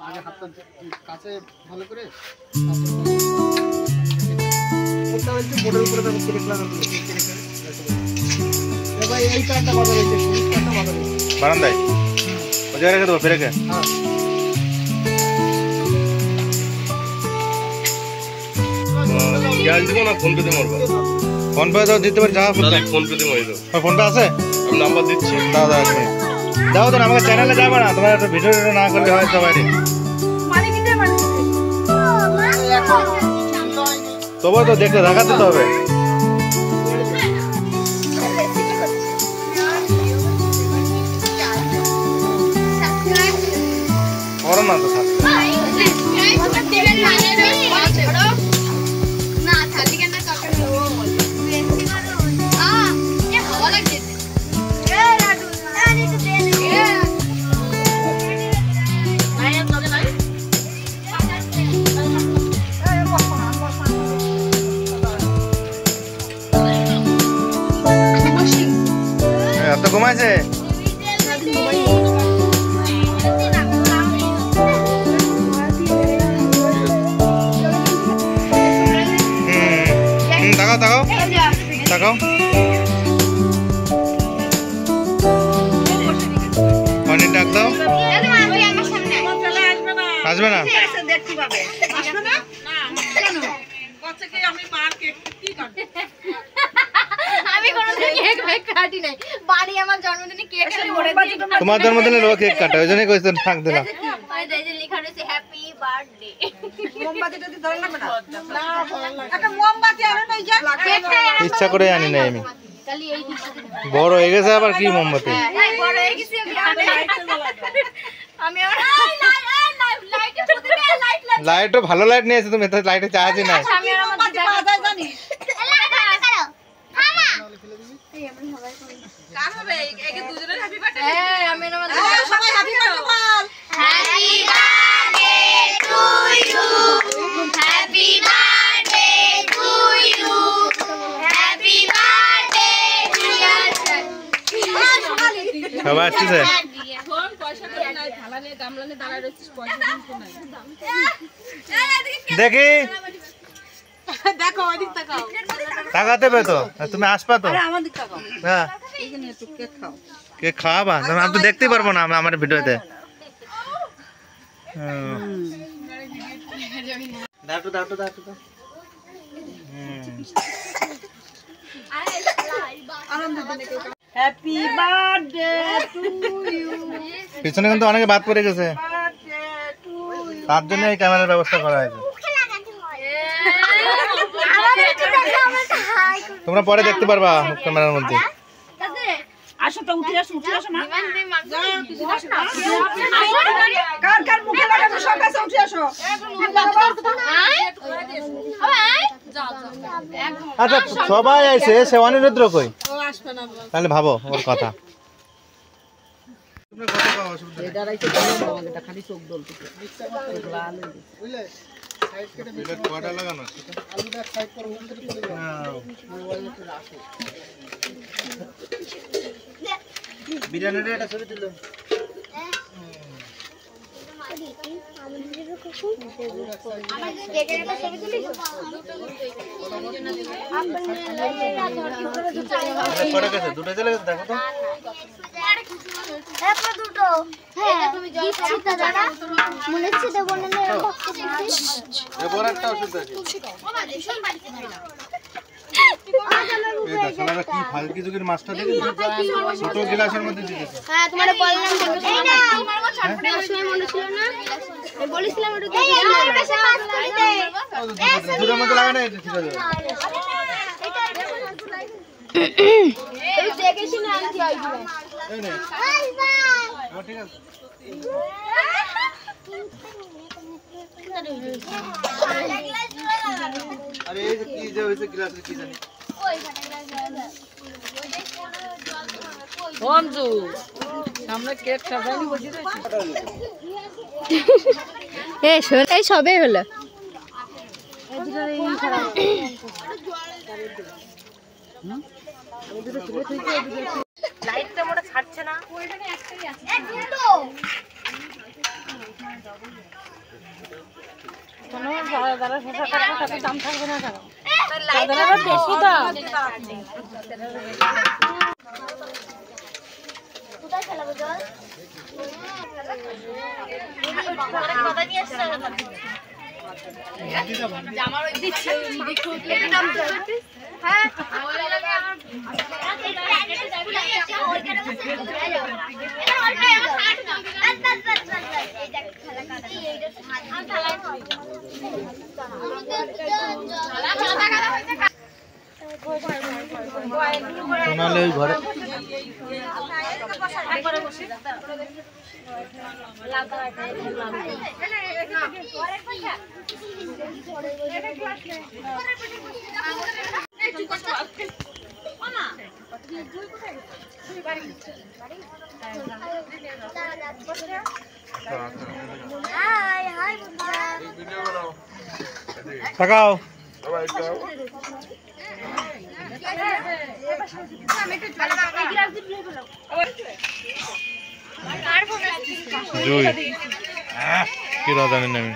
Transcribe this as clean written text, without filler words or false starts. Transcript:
আগে হাতটা কাছে ভালো করে মোড়ের উপরে ভাই এই কাঠটা বাজার হয়েছে বারান্দায় ওই জায়গায় রেখে দেবো ফেরে কে গ্যাস দিব না ফোন পে দিয়ে মারবো ফোন পে তো দিতে পারি যা ফোন পে দিয়ে মারি দাও ফোন পে আছে আমি নাম্বার দিচ্ছি দাও দাও দাও তো আমাকে চ্যানেলে যাবে না তোমার একটা ভিডিও না করলে হয় সবাই তবু তো দেখতে দেখাতে তো হবে গরম না তো এত ঘুমাইছে তাকাও তাকাও তাকাও অনেক ডাক দাও আসবে না তোমার জন্মদিনে লোক কেক কাটা ওই জন্যই কইছো ডাক দিলাম ইচ্ছা করে আনি নাই আমি বড় হয়ে গেছে আবার কি মোমবাতি লাইটও ভালো লাইট নিয়েছে তুমি লাইটে চার্জই নাই সবাই আসছে দেখি তাকাতে পে তো তুমি আসবা তো হ্যাঁ কেক খাওয়াবা আমি তো দেখতেই পারবো না আমার ভিডিওতে পিছনে কিন্তু অনেকে বাদ পড়ে গেছে তার জন্য এই ক্যামেরার ব্যবস্থা করা হয়েছে তোমরা পরে দেখতে পারবা ক্যামেরার মধ্যে আসো তো উঠে আসো না কার মুখে লাগানো সব কাছে উঠে আসো আচ্ছা সবাই আইছে সে অনিরুদ্র কই তাহলে ভাবো ওর কথা বিরিয়ানির একটা ছবি তুলো দুটো চলে গেছে দেখো তো কি ফালকি যুগের মাছটা দেখি ছোট গ্লাসের মধ্যে দিয়েছে হ্যাঁ তোমারে বললাম মনে ছিল না বলেছিলাম ওটা দুটোর মধ্যে লাগা না এটা ঠিক আছে এই দেখেছি না আনছি আইবো এই নে ঠিক আছে আরে এই কি যে হইছে গ্লাসের কি জানি অঞ্জু সামনে কেক সাজানি বসে রয়েছে এই শোন এই সবে হলো লাইটটা মোটা ছাড়ছে না কেন যারা শশা কাটবে তাদের দাম থাকবে না কেন? তাদের আবার বেশি দাম। কোথায় খেলাবো জল? সোনালি ওই ঘরে তাকাও। জুই কি রাজানি নামি